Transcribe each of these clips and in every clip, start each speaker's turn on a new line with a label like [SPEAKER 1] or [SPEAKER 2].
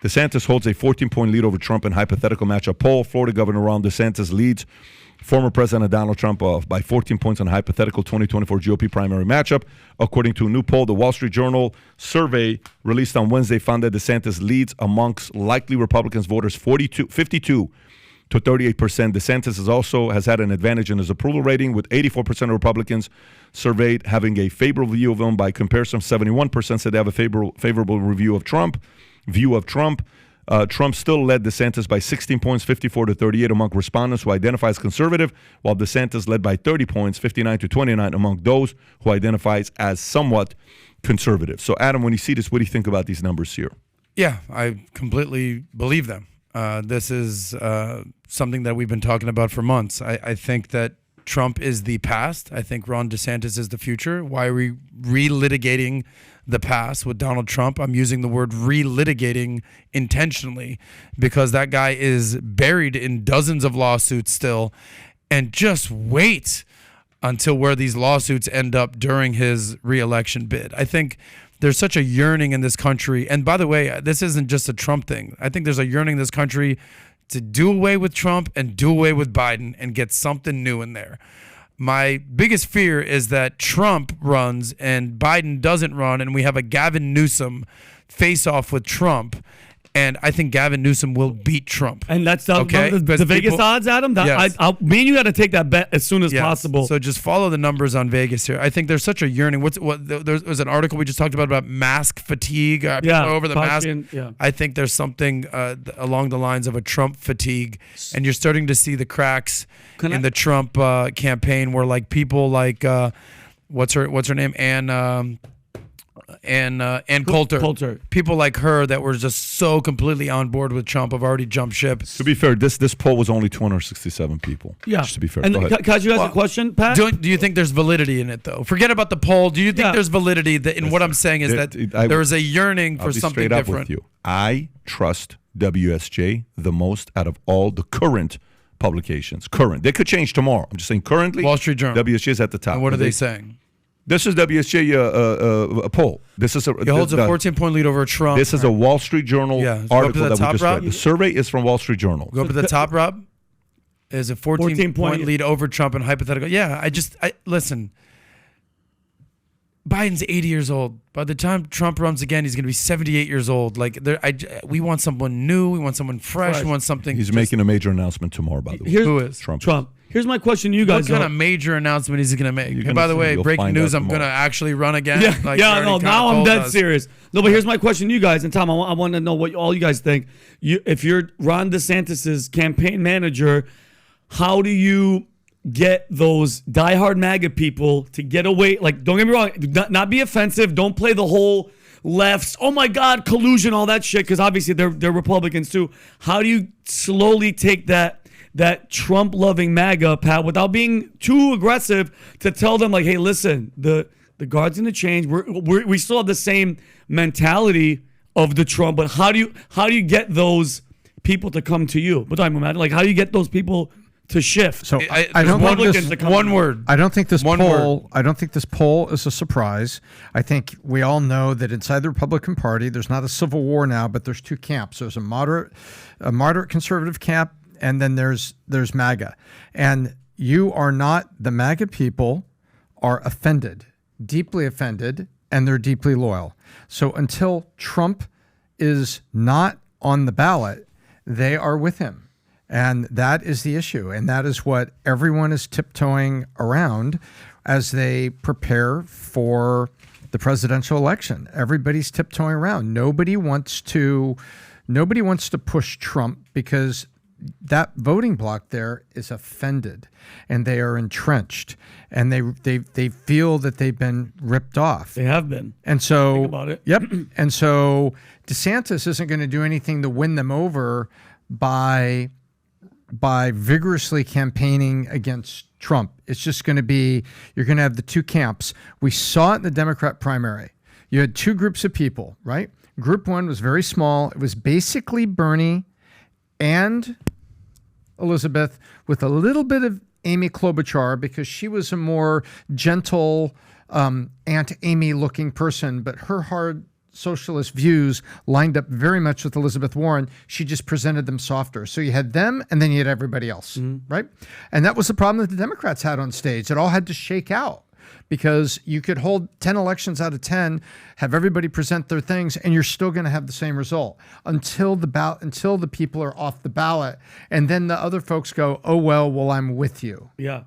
[SPEAKER 1] DeSantis holds a 14-point lead over Trump in hypothetical matchup poll. Florida Governor Ron DeSantis leads former President Donald Trump by 14 points on hypothetical 2024 GOP primary matchup. According to a new poll, the Wall Street Journal survey released on Wednesday found that DeSantis leads amongst likely Republicans voters 52 to 38%. DeSantis has had an advantage in his approval rating, with 84% of Republicans surveyed having a favorable view of him. By comparison, 71% said they have a favorable review of Trump. Trump still led DeSantis by 16 points, 54 to 38 among respondents who identify as conservative, while DeSantis led by 30 points, 59 to 29 among those who identifies as somewhat conservative. So, Adam, when you see this, what do you think about these numbers here?
[SPEAKER 2] Yeah, I completely believe them. This is something that we've been talking about for months. I think that Trump is the past. I think Ron DeSantis is the future. Why are we relitigating the past with Donald Trump? I'm using the word relitigating intentionally because that guy is buried in dozens of lawsuits still. And just wait until where these lawsuits end up during his reelection bid. I think there's such a yearning in this country. And by the way, this isn't just a Trump thing. I think there's a yearning in this country to do away with Trump and do away with Biden and get something new in there. My biggest fear is that Trump runs and Biden doesn't run, and we have a Gavin Newsom face-off with Trump. And I think Gavin Newsom will beat Trump.
[SPEAKER 3] And that's the Vegas odds, Adam?
[SPEAKER 2] Yes.
[SPEAKER 3] Me and you got to take that bet as soon as possible.
[SPEAKER 2] So just follow the numbers on Vegas here. I think there's such a yearning. There was an article we just talked about mask fatigue. People are over the mask. I think there's something along the lines of a Trump fatigue. And you're starting to see the cracks in the Trump campaign where like people like, what's her name? Ann Coulter. People like her that were just so completely on board with Trump have already jumped ship.
[SPEAKER 1] To be fair, this poll was only 267 people.
[SPEAKER 3] Yeah.
[SPEAKER 1] Just to be fair.
[SPEAKER 3] And
[SPEAKER 1] go ahead.
[SPEAKER 3] Can I ask you guys a question, Pat?
[SPEAKER 2] Do you think there's validity in it, though? Forget about the poll. Do you think there's validity in what I'm saying is that there is a yearning for something different?
[SPEAKER 1] I'll be straight up with you. I trust WSJ the most out of all the current publications. They could change tomorrow. I'm just saying currently.
[SPEAKER 2] Wall Street Journal.
[SPEAKER 1] WSJ is at the top.
[SPEAKER 2] And what are they saying?
[SPEAKER 1] This is WSJ a poll. This is
[SPEAKER 2] He holds a 14-point lead over Trump.
[SPEAKER 1] This is a Wall Street Journal article that we just read. The survey is from Wall Street Journal.
[SPEAKER 2] Go up to the top, Rob. Is a 14-point lead over Trump in hypothetical. Yeah, listen. Biden's 80 years old. By the time Trump runs again, he's going to be 78 years old. We want someone new. We want someone fresh. We want something.
[SPEAKER 1] He's making a major announcement tomorrow, by the way.
[SPEAKER 2] Who is?
[SPEAKER 1] Trump.
[SPEAKER 3] Here's my question to you guys.
[SPEAKER 2] What kind of major announcement is he going to make? And by the way, breaking news, I'm going to actually run again.
[SPEAKER 3] Now I'm dead serious. No, but here's my question to you guys. And Tom, I want to know what all you guys think. If you're Ron DeSantis' campaign manager, how do you get those diehard MAGA people to get away? Like, don't get me wrong, not be offensive. Don't play the whole lefts, oh my God, collusion, all that shit, because obviously they're Republicans too. How do you slowly take that Trump-loving MAGA, Pat, without being too aggressive, to tell them, like, hey, listen, the guard's going to change. We still have the same mentality of the Trump, but how do you get those people to come to you? But like, how do you get those people to shift?
[SPEAKER 4] So I don't think
[SPEAKER 2] one word.
[SPEAKER 4] I don't think this poll. I don't think this poll is a surprise. I think we all know that inside the Republican Party, there's not a civil war now, but there's two camps. There's a moderate conservative camp, and then there's MAGA. And you are not, the MAGA people are offended, deeply offended, and they're deeply loyal. So until Trump is not on the ballot, they are with him. And that is the issue. And that is what everyone is tiptoeing around as they prepare for the presidential election. Everybody's tiptoeing around. Nobody wants to push Trump because that voting bloc there is offended and they are entrenched and they feel that they've been ripped off.
[SPEAKER 3] They have been.
[SPEAKER 4] And so,
[SPEAKER 3] think about it.
[SPEAKER 4] Yep. And so DeSantis isn't going to do anything to win them over by vigorously campaigning against Trump. It's just going to be, you're going to have the two camps. We saw it in the Democrat primary. You had two groups of people, right? Group one was very small. It was basically Bernie and Elizabeth with a little bit of Amy Klobuchar because she was a more gentle Aunt Amy looking person, but her hard socialist views lined up very much with Elizabeth Warren. She just presented them softer. So you had them, and then you had everybody else, right? And that was the problem that the Democrats had on stage. It all had to shake out because you could hold 10 elections out of 10, have everybody present their things, and you're still going to have the same result until the people are off the ballot, and then the other folks go, oh well, I'm with you.
[SPEAKER 3] Yeah.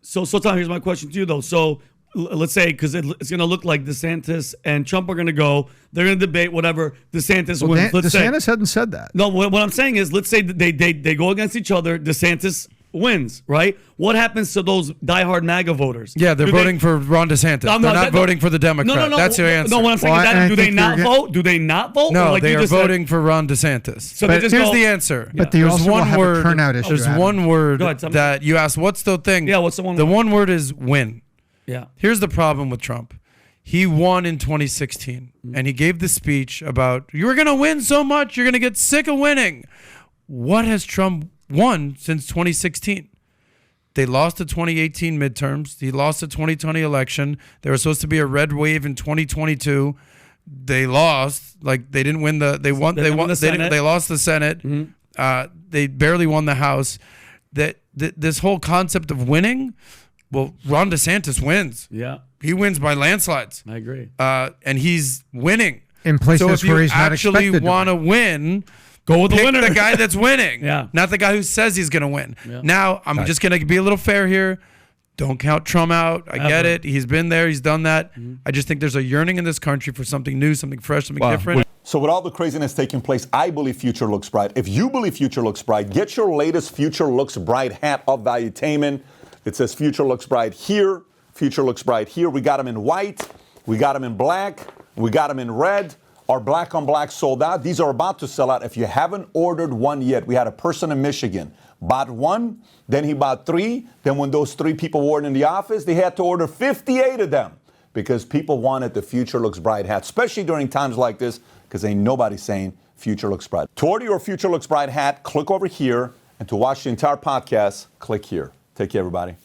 [SPEAKER 3] So Tom, here's my question to you though. So let's say, because it's going to look like DeSantis and Trump are going to go, they're going to debate whatever. DeSantis wins.
[SPEAKER 4] DeSantis hadn't said that.
[SPEAKER 3] No, what I'm saying is, let's say that they go against each other. DeSantis wins, right? What happens to those diehard MAGA voters?
[SPEAKER 2] Yeah, they're voting for Ron DeSantis. They're not voting for the Democrat.
[SPEAKER 3] No.
[SPEAKER 2] That's your answer.
[SPEAKER 3] No, what I'm saying is, do they not vote? Do they not vote?
[SPEAKER 2] No,
[SPEAKER 3] like
[SPEAKER 2] they are voting for Ron DeSantis.
[SPEAKER 3] So
[SPEAKER 2] but here's the answer.
[SPEAKER 4] But they also will have a turnout issue.
[SPEAKER 2] There's one word that you asked, what's the thing?
[SPEAKER 3] Yeah, what's the one word?
[SPEAKER 2] The one word is win.
[SPEAKER 3] Yeah.
[SPEAKER 2] Here's the problem with Trump. He won in 2016, and he gave the speech about, you're going to win so much, you're going to get sick of winning. What has Trump won since 2016? They lost the 2018 midterms. He lost the 2020 election. There was supposed to be a red wave in 2022. They lost. Like, they didn't win the. They won. They lost the Senate. They barely won the House. This whole concept of winning. Well, Ron DeSantis wins.
[SPEAKER 3] Yeah,
[SPEAKER 2] he wins by landslides.
[SPEAKER 3] I agree.
[SPEAKER 2] And he's winning
[SPEAKER 4] in places where he's not expected to.
[SPEAKER 2] So if you actually want to win.
[SPEAKER 3] Go with the
[SPEAKER 2] Pick
[SPEAKER 3] winner.
[SPEAKER 2] the guy that's winning,
[SPEAKER 3] Yeah.
[SPEAKER 2] Not the guy who says he's going to win.
[SPEAKER 3] Yeah.
[SPEAKER 2] Now, I'm just going to be a little fair here. Don't count Trump out. I get it. He's been there. He's done that. I just think there's a yearning in this country for something new, something fresh, something different.
[SPEAKER 1] So with all the craziness taking place, I believe future looks bright. If you believe future looks bright, get your latest Future Looks Bright hat of Valuetainment. It says Future Looks Bright here, Future Looks Bright here. We got them in white. We got them in black. We got them in red. Our black on black sold out. These are about to sell out. If you haven't ordered one yet, we had a person in Michigan, bought one, then he bought three. Then when those three people weren't in the office, they had to order 58 of them because people wanted the Future Looks Bright hat, especially during times like this, because ain't nobody saying Future Looks Bright. To order your Future Looks Bright hat, click over here. And to watch the entire podcast, click here. Take care, everybody.